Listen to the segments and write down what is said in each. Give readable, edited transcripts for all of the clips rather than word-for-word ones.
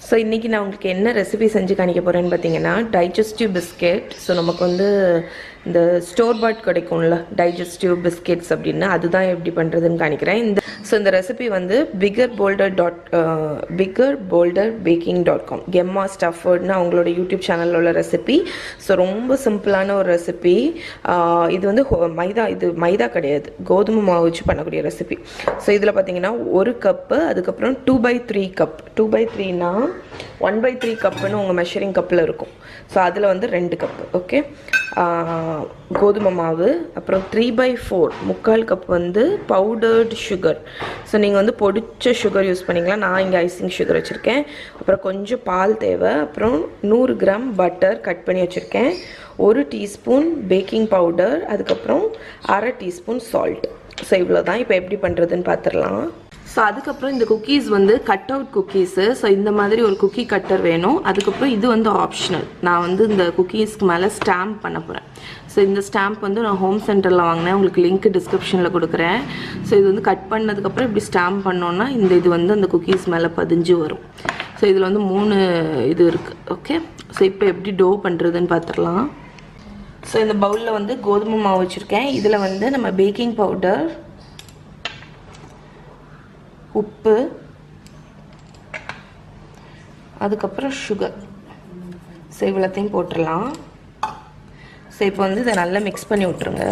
So இன்றைக்கி நான் உங்களுக்கு என்ன ரெசிபி செஞ்சு காணிக்க போகிறேன்னு பார்த்தீங்கன்னா டைஜஸ்டிவ் பிஸ்கெட். ஸோ நமக்கு வந்து இந்த ஸ்டோர் பாட் கிடைக்கும்ல டைஜஸ்டிவ் பிஸ்கெட்ஸ் அப்படின்னு, அதுதான் எப்படி பண்ணுறதுன்னு காணிக்கிறேன். இந்த ரெசிபி வந்து biggerbolderbaking.com கெம்மா ஸ்டஃபர்ட்னு அவங்களோட யூடியூப் சேனலில் உள்ள ரெசிபி. ஸோ ரொம்ப சிம்பிளான ஒரு ரெசிபி. இது வந்து மைதா கிடையாது, கோதுமை மாவு வச்சு பண்ணக்கூடிய ரெசிபி. ஸோ இதில் பார்த்தீங்கன்னா 1 கப்பு, அதுக்கப்புறம் 2/3 கப். 2/3னா 1/3 கப்புன்னு உங்கள் மெஷரிங் கப்பில் இருக்கும். ஸோ அதில் வந்து 2 கப்பு. ஓகே, கோதுமை மாவு. அப்புறம் 3/4 3/4 கப் வந்து பவுடர்டு சுகர். ஸோ நீங்கள் வந்து பொடிச்ச சுகர் யூஸ் பண்ணிக்கலாம், நான் இங்கே ஐசிங் சுகர் வச்சுருக்கேன். அப்புறம் கொஞ்சம் பால் தேவை. அப்புறம் 100 கிராம் பட்டர் கட் பண்ணி வச்சுருக்கேன். 1 டீஸ்பூன் பேக்கிங் பவுடர், அதுக்கப்புறம் 1/2 டீஸ்பூன் சால்ட். ஸோ இவ்வளோ தான். இப்போ எப்படி பண்ணுறதுன்னு பார்த்துடலாம். ஸோ அதுக்கப்புறம் இந்த குக்கீஸ் வந்து கட் அவுட் குக்கீஸு. ஸோ இந்த மாதிரி ஒரு குக்கி கட்டர் வேணும். அதுக்கப்புறம் இது வந்து ஆப்ஷனல். நான் வந்து இந்த குக்கீஸ்க்கு மேலே ஸ்டாம்ப் பண்ண போகிறேன். ஸோ இந்த ஸ்டாம்ப் வந்து நான் ஹோம் சென்டரில் வாங்கினேன், உங்களுக்கு லிங்க் டிஸ்கிரிப்ஷனில் கொடுக்குறேன். ஸோ இது வந்து கட் பண்ணதுக்கப்புறம் இப்படி ஸ்டாம்ப் பண்ணோன்னா இது வந்து அந்த குக்கீஸ் மேலே பதிஞ்சு வரும். ஸோ இதில் வந்து 3 இது இருக்குது. ஓகே, ஸோ இப்போ எப்படி டோ பண்ணுறதுன்னு பார்த்துடலாம். ஸோ இந்த பவுலில் வந்து கோதுமை மாவு வச்சுருக்கேன். இதில் வந்து நம்ம பேக்கிங் பவுடர், உப்பு, அதுக்கப்புறம் சுகர், ஸோ இவ்வளோத்தையும் போட்டுடலாம். ஸோ இப்போ வந்து இதை நல்லா மிக்ஸ் பண்ணி விட்ருங்க.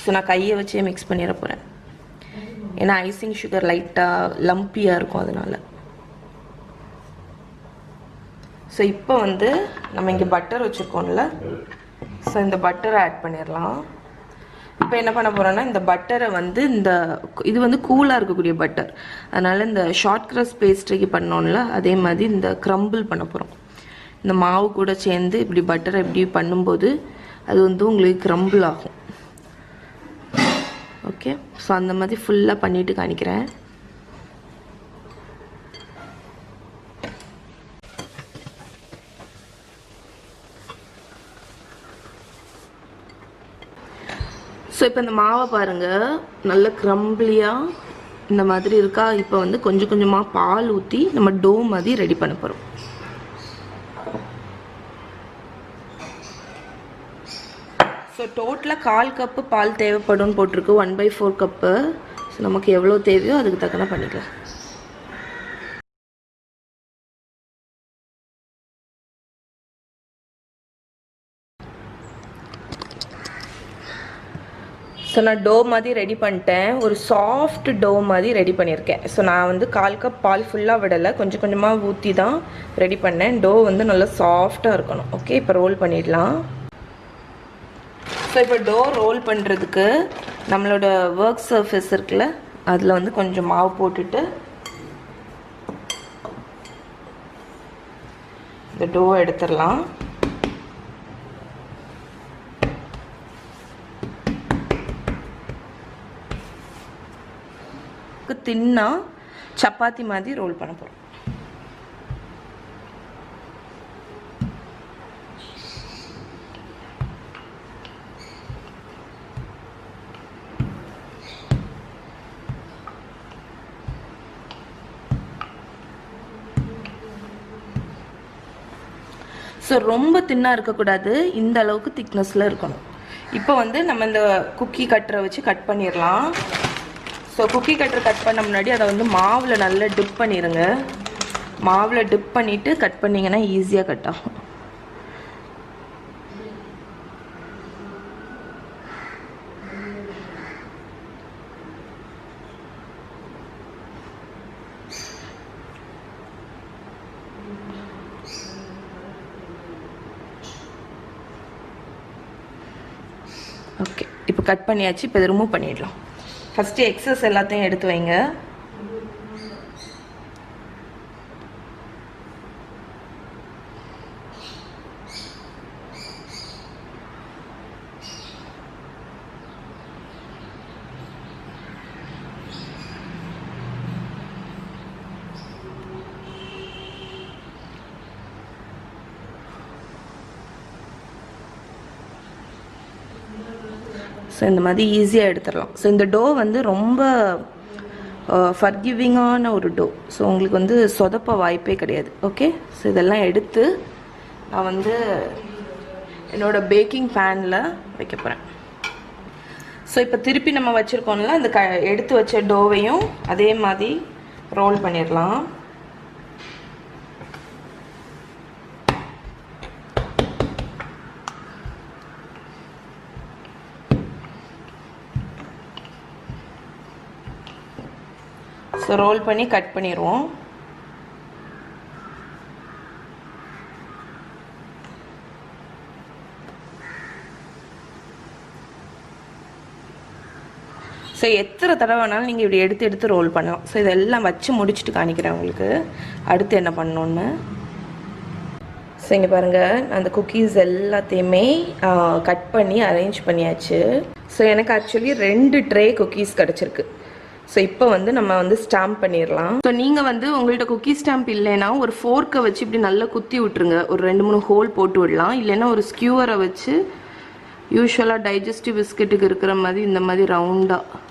ஸோ நான் கையை வச்சே மிக்ஸ் பண்ணிட போகிறேன், ஏன்னா ஐசிங் சுகர் லைட்டாக லம்பியாக இருக்கும் அதனால். ஸோ இப்போ வந்து நம்ம இங்கே பட்டர் வச்சுருக்கோம்ல, ஸோ இந்த பட்டரை ஆட் பண்ணிடலாம். இப்போ என்ன பண்ண போகிறோன்னா, இந்த பட்டரை வந்து இது வந்து கூலாக இருக்கக்கூடிய பட்டர், அதனால் இந்த ஷார்ட் க்ரஸ்ட் பேஸ்ட்ரிக்கு பண்ணோம்ல அதே மாதிரி இந்த க்ரம்பிள் பண்ண போகிறோம். இந்த மாவு கூட சேர்ந்து இப்படி பட்டரை இப்படி பண்ணும்போது அது வந்து உங்களுக்கு க்ரம்பிள் ஆகும். ஓகே, ஸோ அந்த மாதிரி ஃபுல்லாக பண்ணிவிட்டு காணிக்கிறேன். ஸோ இப்போ இந்த மாவை பாருங்கள், நல்ல க்ரம்பிளியாக இந்த மாதிரி இருக்கா. இப்போ வந்து கொஞ்சம் கொஞ்சமாக பால் ஊற்றி நம்ம டோ மாதிரி ரெடி பண்ண போகிறோம். ஸோ டோட்டலாக 1/4 கப்பு பால் தேவைப்படும் போட்டிருக்கு, 1/4 கப்பு. ஸோ நமக்கு எவ்வளோ தேவையோ அதுக்கு தக்கன பண்ணிக்கலாம். ஸோ நான் டோ மாதிரி ரெடி பண்ணிட்டேன், ஒரு சாஃப்ட் டோ மாதிரி ரெடி பண்ணியிருக்கேன். ஸோ நான் வந்து 1/4 கப் பால் ஃபுல்லாக விடலை, கொஞ்சம் கொஞ்சமாக ஊற்றி தான் ரெடி பண்ணேன். டோ வந்து நல்லா சாஃப்டாக இருக்கணும். ஓகே, இப்போ ரோல் பண்ணிடலாம். ஸோ இப்போ டோ ரோல் பண்ணுறதுக்கு நம்மளோட ஒர்க் சர்ஃபேஸ் இருக்குல்ல, அதில் வந்து கொஞ்சம் மாவு போட்டுட்டு இந்த டோவை எடுத்துடலாம். தின்னா சப்பாத்தி மாதிரி ரோல் பண்ண போகிறோம். ஸோ ரொம்ப தின்னாக இருக்கக்கூடாது, இந்த அளவுக்கு திக்னஸில் இருக்கணும். இப்போ வந்து நம்ம இந்த குக்கி கட்டரை வச்சு கட் பண்ணிடலாம். ஸோ குக்கி கட்டர் கட் பண்ண முன்னாடி அதை வந்து மாவில் நல்லா டிப் பண்ணிடுங்க. மாவில் டிப் பண்ணிவிட்டு கட் பண்ணிங்கன்னா ஈஸியாக கட் ஆகும். ஓகே, இப்போ கட் பண்ணியாச்சு. இப்போ இதை ரிமூவ் பண்ணிடலாம். ஃபஸ்ட்டு எக்ஸஸ் எல்லாத்தையும் எடுத்து வைங்க. ஸோ இந்த மாதிரி ஈஸியாக எடுத்துடலாம். ஸோ இந்த டோ வந்து ரொம்ப ஃபர்கிவிங்கான ஒரு டோ. ஸோ உங்களுக்கு வந்து சொதப்ப வாய்ப்பே கிடையாது. ஓகே, ஸோ இதெல்லாம் எடுத்து நான் வந்து என்னோடய பேக்கிங் பேனில் வைக்க போகிறேன். ஸோ இப்போ திருப்பி நம்ம வச்சுருக்கோம்ல அந்த எடுத்து வச்ச டோவையும் அதே மாதிரி ரோல் பண்ணிடலாம். ஸோ ரோல் பண்ணி கட் பண்ணிடுவோம். ஸோ எத்தனை தடவை வேணாலும் நீங்கள் இப்படி எடுத்து ரோல் பண்ணலாம். ஸோ இதெல்லாம் வச்சு முடிச்சுட்டு காணிக்கிறேன் உங்களுக்கு அடுத்து என்ன பண்ணணுன்னு. ஸோ இங்கே பாருங்கள், அந்த குக்கீஸ் எல்லாத்தையுமே கட் பண்ணி அரேஞ்ச் பண்ணியாச்சு. ஸோ எனக்கு ஆக்சுவலி 2 ட்ரே குக்கீஸ் கிடச்சிருக்கு. ஸோ இப்போ வந்து நம்ம வந்து ஸ்டாம்ப் பண்ணிடலாம். ஸோ நீங்கள் வந்து உங்கள்கிட்ட குக்கி ஸ்டாம்ப் இல்லைன்னா ஒரு ஃபோர்க்கை வச்சு இப்படி நல்லா குத்தி விட்டுருங்க. ஒரு 2-3 ஹோல் போட்டு விடலாம். இல்லைன்னா ஒரு ஸ்கியூவரை வச்சு யூஸ்வலாக டைஜஸ்டிவ் பிஸ்கெட்டுக்கு இருக்கிற மாதிரி இந்த மாதிரி ரவுண்டாக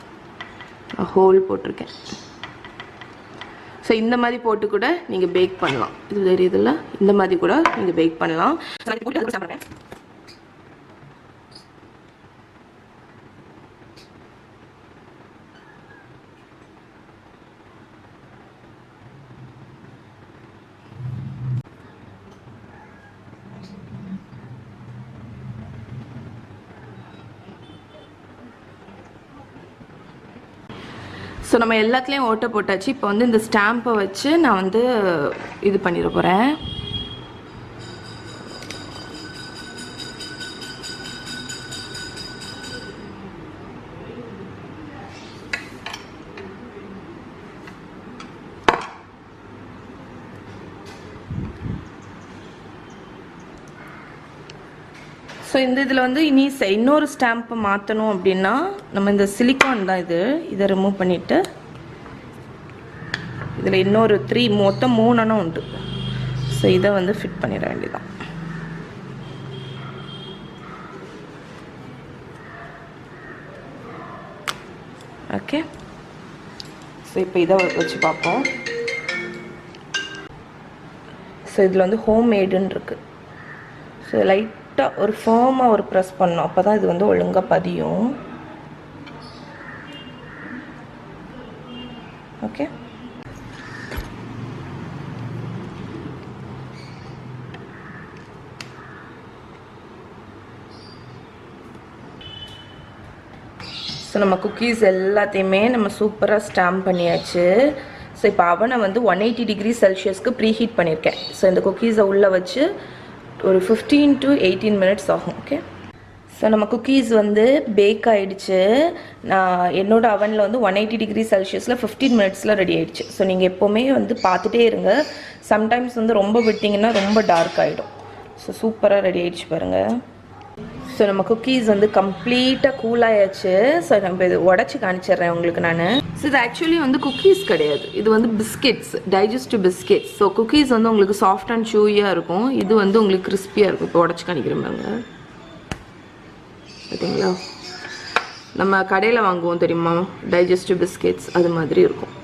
ஹோல் போட்டிருக்கேன். ஸோ இந்த மாதிரி போட்டு கூட நீங்கள் பேக் பண்ணலாம். இது தெரியுதுல்ல, இந்த மாதிரி கூட நீங்கள் பேக் பண்ணலாம். ஸோ நம்ம எல்லாத்துலேயும் ஓட்ட போட்டாச்சு. இப்போ வந்து இந்த ஸ்டாம்பை வச்சு நான் வந்து இது பண்ணிட போகிறேன். ஸோ இந்த இதில் வந்து இன்னொரு ஸ்டாம்பை மாற்றணும் அப்படின்னா நம்ம இந்த சிலிக்கான் தான் இதை ரிமூவ் பண்ணிவிட்டு இதில் இன்னொரு மொத்தம் 3 அணம் உண்டு. ஸோ இதை வந்து ஃபிட் பண்ணிட வேண்டியதான். ஓகே, ஸோ இப்போ இதை வச்சு பார்ப்போம். ஸோ இதில் வந்து ஹோம் மேடுன்னு இருக்குது. ஸோ லைட்டாக ஒரு ஃபேமாக ஒரு ப்ரெஸ் பண்ணோம், அப்போ தான் இது வந்து ஒழுங்காக பதியும். ஓகே, ஸோ நம்ம குக்கீஸ் எல்லாத்தையுமே நம்ம சூப்பராக ஸ்டாம்ப் பண்ணியாச்சு. ஸோ இப்போ அவனை வந்து 180 டிகிரி செல்சியஸ்க்கு ப்ரீஹீட் பண்ணியிருக்கேன். ஸோ இந்த குக்கீஸை உள்ளே வச்சு ஒரு 15 to 18 மினிட்ஸ் ஆகும். ஓகே, ஸோ நம்ம குக்கீஸ் வந்து பேக் ஆகிடுச்சு. நான் என்னோடய அவனில் வந்து 180 டிகிரி செல்சியஸில் 15 மினிட்ஸில் ரெடி ஆகிடுச்சு. ஸோ நீங்கள் எப்போவுமே வந்து பார்த்துட்டே இருங்க. சம்டைம்ஸ் வந்து ரொம்ப விட்டிங்கன்னா ரொம்ப டார்க் ஆகிடும். ஸோ சூப்பராக ரெடி ஆகிடுச்சு பாருங்கள். ஸோ நம்ம குக்கீஸ் வந்து கம்ப்ளீட்டாக கூலாயாச்சு. ஸோ நம்ம இது உடச்சி காணிச்சிட்றேன் உங்களுக்கு நான். ஸோ இது ஆக்சுவலி வந்து குக்கீஸ் கிடையாது, இது வந்து biscuits, digestive biscuits. So cookies வந்து உங்களுக்கு சாஃப்ட் அண்ட் ஷூயாக இருக்கும், இது வந்து உங்களுக்கு கிறிஸ்பியாக இருக்கும். இப்போ உடச்சி காணிக்கிறேன் பாருங்க. பார்த்தீங்களா, நம்ம கடையில் வாங்குவோம் தெரியுமா டைஜஸ்டிவ் பிஸ்கெட்ஸ், அது மாதிரி இருக்கும்.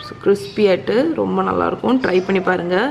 ஸோ கிறிஸ்பியாட்டு ரொம்ப நல்லாயிருக்கும். ட்ரை பண்ணி பாருங்கள்.